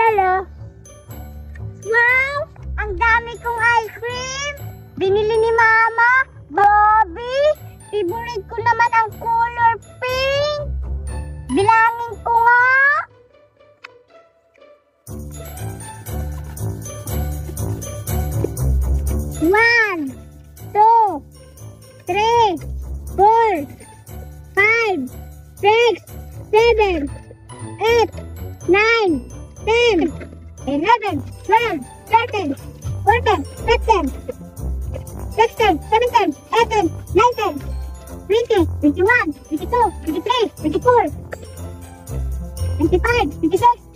Hello. Wow! Ang dami kong ice cream. Binili ni Mama. Bobby, favorite ko naman ang color pink. Bilangin ko nga. 1, 2, 3, 4, 5, 6, 7, 8, 9, 10, 11, 12, 13, 14, 15, 16, 17, 18, 19, 20, 21, 22, 23, 24, 25, 26,